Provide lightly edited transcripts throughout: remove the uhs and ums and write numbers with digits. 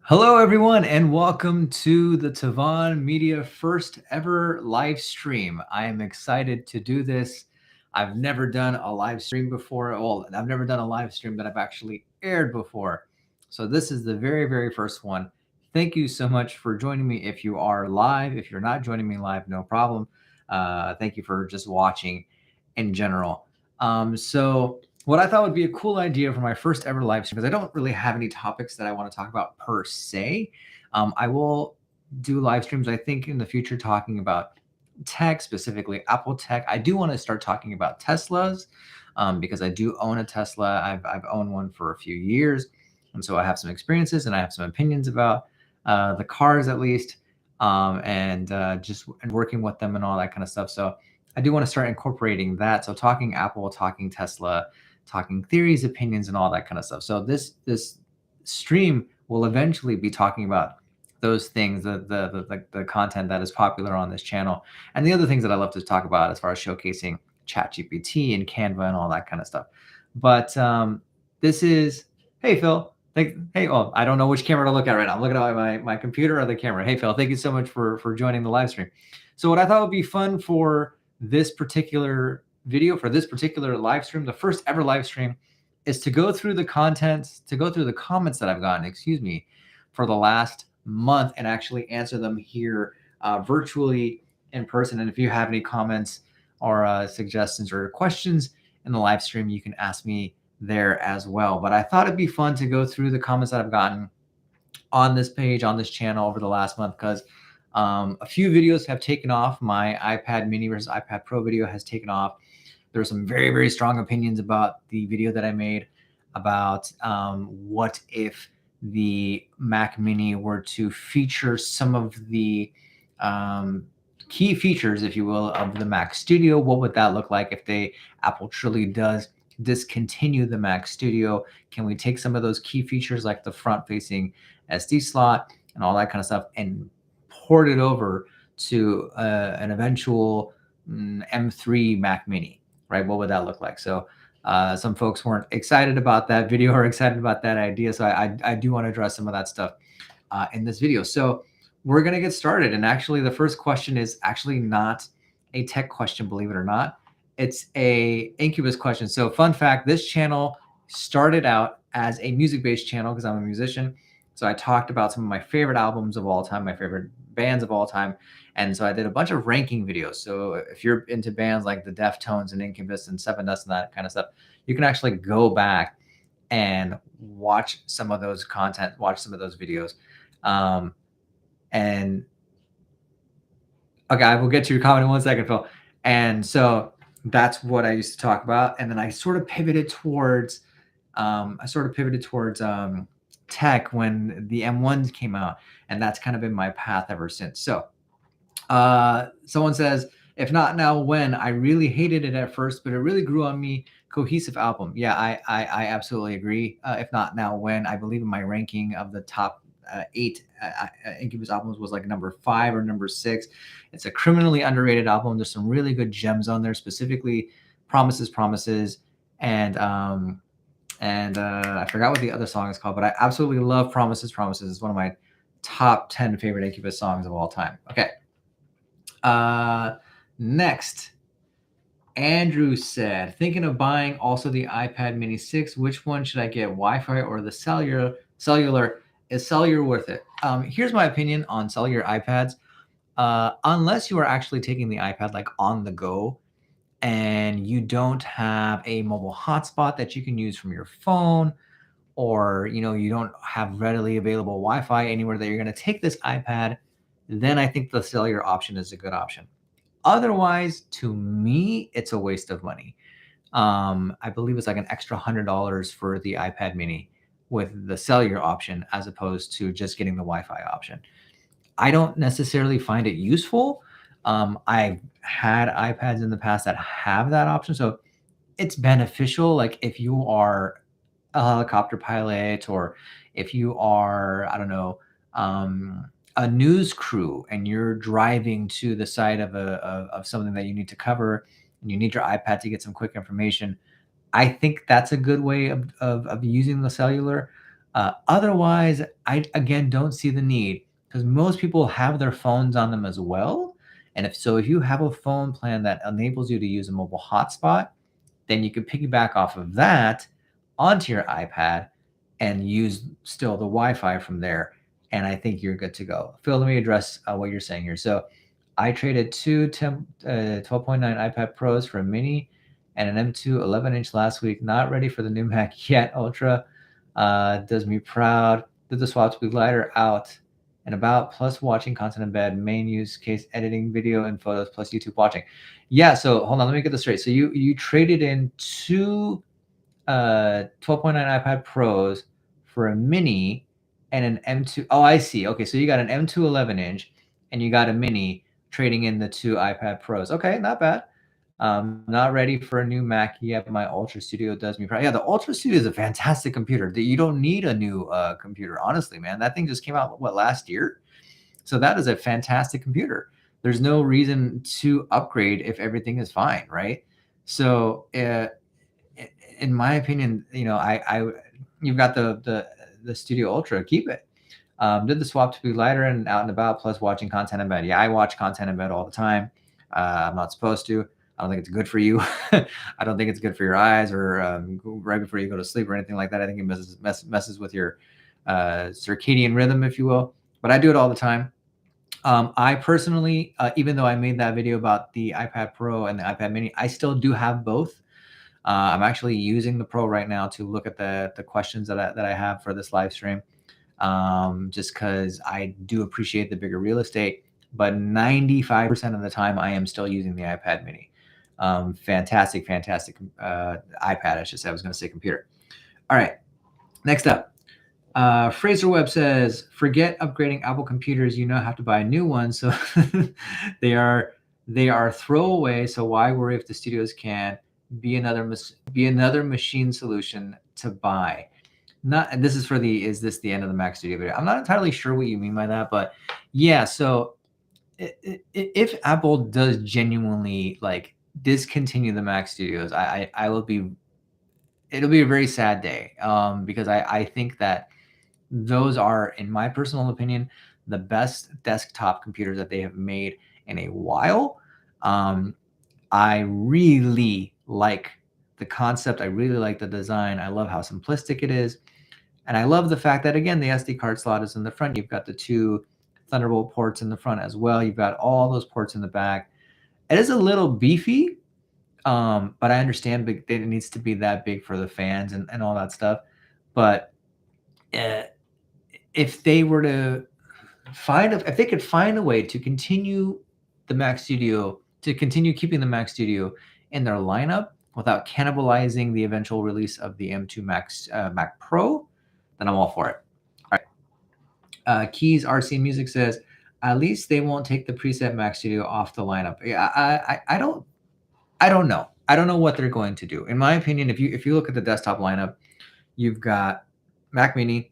Hello, everyone, and welcome to the Tavon Media first ever live stream. I am excited to do this. I've never done a live stream before. Well, I've never done a live stream that I've actually aired before. So, this is the very, very first one. Thank you so much for joining me. If you are live, if you're not joining me live, no problem. Thank you for just watching in general. What I thought would be a cool idea for my first ever live stream, because I don't really have any topics that I want to talk about per se. I will do live streams, I think, in the future talking about tech, specifically Apple tech. I do want to start talking about Teslas because I do own a Tesla. I've owned one for a few years. And so I have some experiences and I have some opinions about the cars, at least, and working with them and all that kind of stuff. So I do want to start incorporating that. So talking Apple, talking Tesla, talking theories, opinions, and all that kind of stuff. So this stream will eventually be talking about those things, the content that is popular on this channel, and the other things that I love to talk about as far as showcasing ChatGPT and Canva and all that kind of stuff. But this is, hey Phil, oh, I don't know which camera to look at right now. I'm looking at my computer or the camera. Hey Phil, thank you so much for joining the live stream. So what I thought would be fun for this particular video, for this particular live stream, the first ever live stream, is to go through the content, to go through the comments that I've gotten, for the last month and actually answer them here virtually in person. And if you have any comments or suggestions or questions in the live stream, you can ask me there as well. But I thought it'd be fun to go through the comments that I've gotten on this page, on this channel over the last month, because a few videos have taken off. My iPad mini versus iPad Pro video has taken off. There are some very, very strong opinions about the video that I made about what if the Mac Mini were to feature some of the key features, if you will, of the Mac Studio. What would that look like if Apple truly does discontinue the Mac Studio? Can we take some of those key features like the front-facing SD slot and all that kind of stuff and port it over to an eventual M3 Mac Mini, right? What would that look like? So some folks weren't excited about that video or excited about that idea. So I do want to address some of that stuff in this video. So we're going to get started. And actually, the first question is actually not a tech question, believe it or not. It's a Incubus question. So fun fact, this channel started out as a music-based channel because I'm a musician. So I talked about some of my favorite albums of all time, my favorite bands of all time. And so I did a bunch of ranking videos. So if you're into bands like the Deftones and Incubus and Seven Dust and that kind of stuff, you can actually go back and watch some of those watch some of those videos. And okay, I will get to your comment in 1 second, Phil. And so that's what I used to talk about. And then I sort of pivoted towards tech when the M1s came out, and that's kind of been my path ever since. So someone says, if not now, when? I really hated it at first, but it really grew on me. Cohesive album. Yeah, I absolutely agree. If not now, when? I believe in my ranking of the top 8 Incubus albums was like number 5 or number 6. It's a criminally underrated album. There's some really good gems on there, specifically Promises, and I forgot what the other song is called, but I absolutely love Promises. It's one of my top 10 favorite Incubus songs of all time. Okay. Next, Andrew said, thinking of buying also the iPad Mini 6. Which one should I get, Wi-Fi or the cellular? Is cellular worth it? Here's my opinion on cellular iPads. Unless you are actually taking the iPad like on the go and you don't have a mobile hotspot that you can use from your phone, or you don't have readily available Wi-Fi anywhere that you're going to take this iPad, then I think the cellular option is a good option. Otherwise, to me, it's a waste of money. I believe it's like an extra $100 for the iPad Mini with the cellular option as opposed to just getting the Wi-Fi option. I don't necessarily find it useful. I've had iPads in the past that have that option, so it's beneficial. Like if you are a helicopter pilot, or if you are, I don't know, a news crew and you're driving to the site of something that you need to cover and you need your iPad to get some quick information, I think that's a good way of using the cellular. Otherwise, I again don't see the need because most people have their phones on them as well. And if you have a phone plan that enables you to use a mobile hotspot, then you can piggyback off of that onto your iPad and use still the Wi-Fi from there. And I think you're good to go. Phil, let me address what you're saying here. So I traded two 12.9 iPad Pros for a mini and an M2 11-inch last week. Not ready for the new Mac yet. Ultra does me proud. Did the swap to be lighter out and about, plus watching content in bed, main use case editing video and photos, plus YouTube watching. Yeah, so hold on, let me get this straight. So you traded in two 12.9 iPad Pros for a mini and an M2. Oh, I see. Okay, so you got an M2 11-inch and you got a mini trading in the two iPad Pros. Okay, not bad. Not ready for a new Mac yet. My Ultra Studio does me proud. Yeah, the Ultra Studio is a fantastic computer. You don't need a new computer, honestly, man. That thing just came out, what, last year? So that is a fantastic computer. There's no reason to upgrade if everything is fine, right? So, in my opinion, you've got the Studio Ultra, keep it. Did the swap to be lighter and out and about, plus watching content in bed. Yeah, I watch content in bed all the time. I'm not supposed to. I don't think it's good for you. I don't think it's good for your eyes or right before you go to sleep or anything like that. I think it messes with your circadian rhythm, if you will. But I do it all the time. I personally, even though I made that video about the iPad Pro and the iPad Mini, I still do have both. I'm actually using the Pro right now to look at the questions that I have for this live stream, just because I do appreciate the bigger real estate. But 95% of the time, I am still using the iPad Mini. Fantastic iPad. I should say. I was going to say computer. All right. Next up, Fraser Webb says, "Forget upgrading Apple computers. You now have to buy a new one, so they are throwaway. So why worry if the studios can be another machine solution to buy?" Not, and this is for the, is this the end of the Mac Studio video? I'm not entirely sure what you mean by that, but yeah. So if Apple does genuinely like discontinue the Mac Studios, I will be, it'll be a very sad day, because I think that those are, in my personal opinion, the best desktop computers that they have made in a while. I really like the concept. I really like the design. I love how simplistic it is. And I love the fact that, again, the SD card slot is in the front. You've got the two Thunderbolt ports in the front as well. You've got all those ports in the back. It is a little beefy, but I understand that it needs to be that big for the fans and all that stuff. But if they were to if they could find a way to continue the Mac Studio, to continue keeping the Mac Studio in their lineup without cannibalizing the eventual release of the M2 Mac Pro, then I'm all for it. All right. Keys RC Music says, at least they won't take the preset Mac Studio off the lineup. Yeah, I don't know. I don't know what they're going to do. In my opinion, if you look at the desktop lineup, you've got Mac Mini,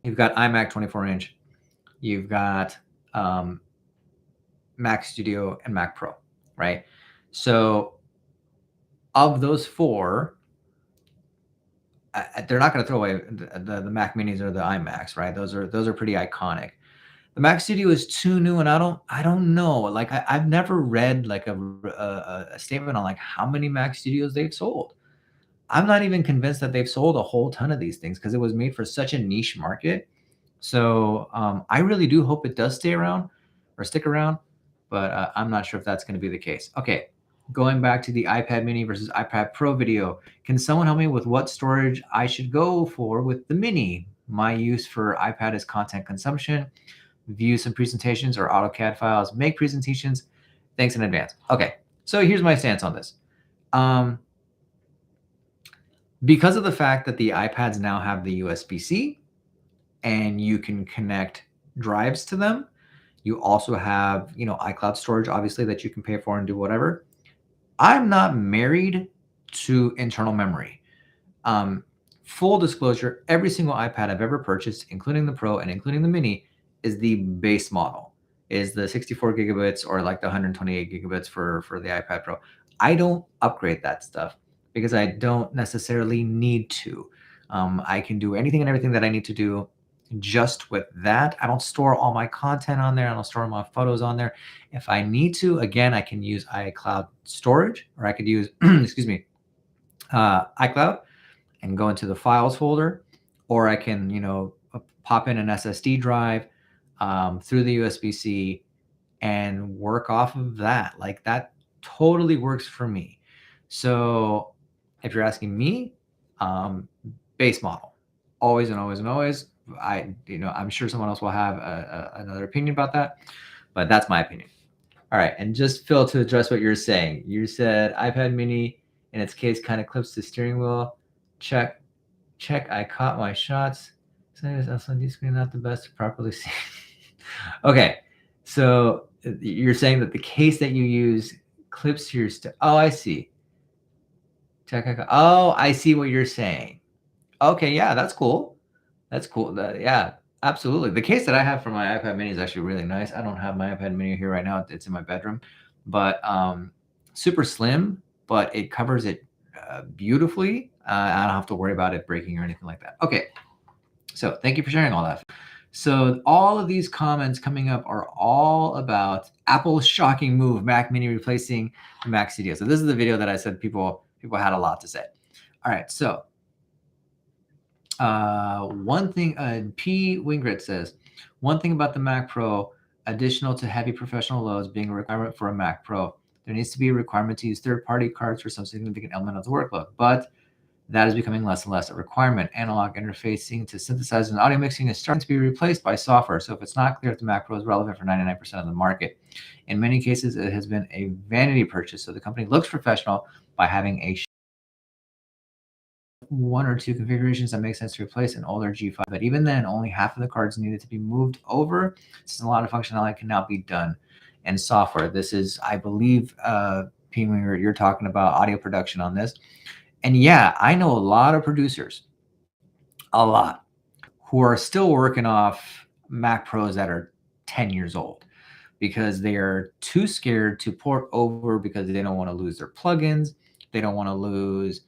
you've got iMac 24-inch, you've got Mac Studio and Mac Pro, right? So of those four, they're not going to throw away the Mac Minis or the iMacs, right? Those are pretty iconic. The Mac Studio is too new, and I don't know. Like I've never read like a statement on like how many Mac Studios they've sold. I'm not even convinced that they've sold a whole ton of these things because it was made for such a niche market. So I really do hope it does stay around or stick around, but I'm not sure if that's going to be the case. Okay, going back to the iPad Mini versus iPad Pro video, can someone help me with what storage I should go for with the Mini? My use for iPad is content consumption, view some presentations or AutoCAD files, make presentations. Thanks in advance. Okay, so here's my stance on this. Because of the fact that the iPads now have the USB-C and you can connect drives to them, you also have, iCloud storage, obviously, that you can pay for and do whatever. I'm not married to internal memory. Full disclosure, every single iPad I've ever purchased, including the Pro and including the Mini, is the base model, is the 64 gigabits or like the 128 gigabits for the iPad Pro. I don't upgrade that stuff because I don't necessarily need to. I can do anything and everything that I need to do just with that. I don't store all my content on there. I don't store my photos on there. If I need to, again, I can use iCloud storage, or I could use, excuse me, iCloud and go into the files folder, or I can, pop in an SSD drive through the USB-C and work off of that. Like that totally works for me. So if you're asking me, base model, always and always and always. I'm sure someone else will have another opinion about that, but that's my opinion. All right, and just Phil, to address what you're saying, you said iPad Mini in its case kind of clips the steering wheel. Check. I caught my shots. LCD screen not the best to properly see. Okay, so you're saying that the case that you use clips your oh, I see. Oh, I see what you're saying. Okay, yeah, that's cool. That's cool. Yeah, absolutely. The case that I have for my iPad Mini is actually really nice. I don't have my iPad Mini here right now. It's in my bedroom, but super slim, but it covers it beautifully. I don't have to worry about it breaking or anything like that. Okay, so thank you for sharing all that. So all of these comments coming up are all about Apple's shocking move, Mac Mini replacing the Mac Studio. So this is the video that I said people had a lot to say. All right, so one thing, P. Wingrid says, one thing about the Mac Pro, additional to heavy professional loads being a requirement for a Mac Pro, there needs to be a requirement to use third-party cards for some significant element of the workload, but that is becoming less and less a requirement. Analog interfacing to synthesize and audio mixing is starting to be replaced by software. So if it's not clear if the Mac Pro is relevant for 99% of the market, in many cases, it has been a vanity purchase. So the company looks professional by having a one or two configurations that make sense to replace an older G5. But even then, only half of the cards needed to be moved over, since a lot of functionality can now be done in software. This is, I believe, you're talking about audio production on this. And yeah, I know a lot of producers, a lot, who are still working off Mac Pros that are 10 years old because they are too scared to port over because they don't want to lose their plugins. They don't want to lose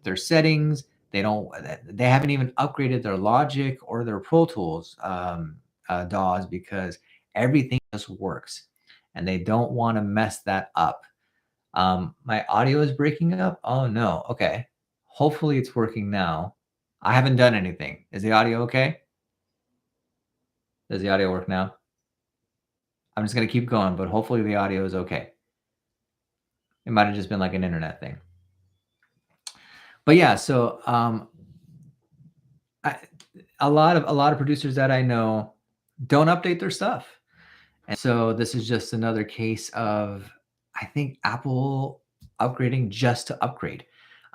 their settings. They haven't even upgraded their Logic or their Pro Tools DAWs because everything just works and they don't want to mess that up. My audio is breaking up. Oh no. Okay. Hopefully it's working now. I haven't done anything. Is the audio okay? Does the audio work now? I'm just going to keep going, but hopefully the audio is okay. It might have just been like an internet thing. But yeah, so a lot of producers that I know don't update their stuff. And so this is just another case of, I think, Apple upgrading just to upgrade.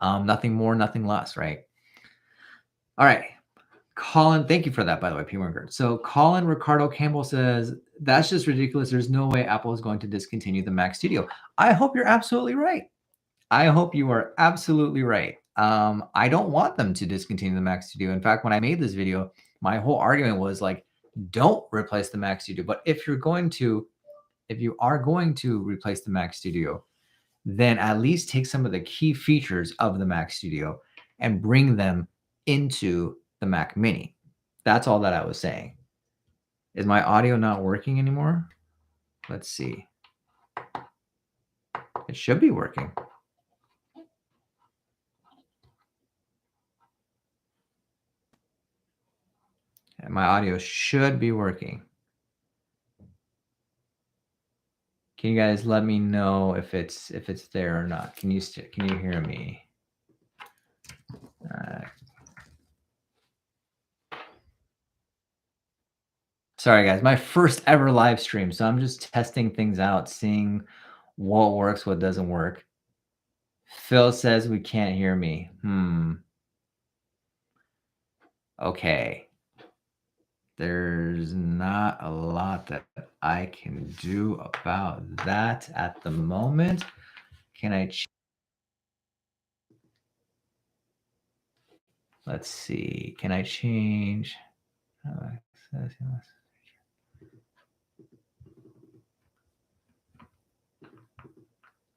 Nothing more, nothing less, right? All right. Colin, thank you for that, by the way, P. Wingard. So Colin Ricardo Campbell says, that's just ridiculous. There's no way Apple is going to discontinue the Mac Studio. I hope you're absolutely right. I hope you are absolutely right. I don't want them to discontinue the Mac Studio. In fact, when I made this video, my whole argument was like, don't replace the Mac Studio. But if you are going to replace the Mac Studio, then at least take some of the key features of the Mac Studio and bring them into the Mac Mini. That's all that I was saying. Is my audio not working anymore? Let's see. It should be working. And my audio should be working. Can you guys let me know if it's there or not? Can you hear me? Sorry guys, my first ever live stream, so I'm just testing things out, seeing what works, what doesn't work. Phil says we can't hear me. Okay. There's not a lot that I can do about that at the moment. Can I? Let's see. Can I change?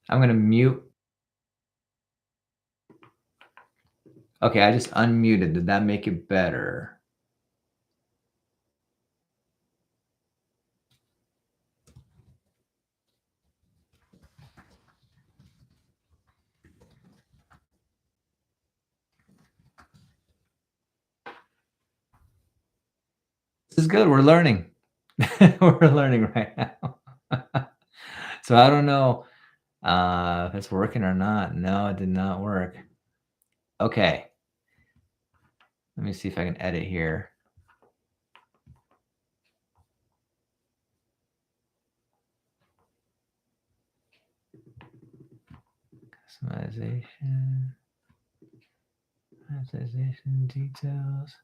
I'm going to mute. Okay, I just unmuted. Did that make it better? This is good. We're learning. We're learning right now. So I don't know if it's working or not. No, it did not work. Okay. Let me see if I can edit here. Customization. Monetization details.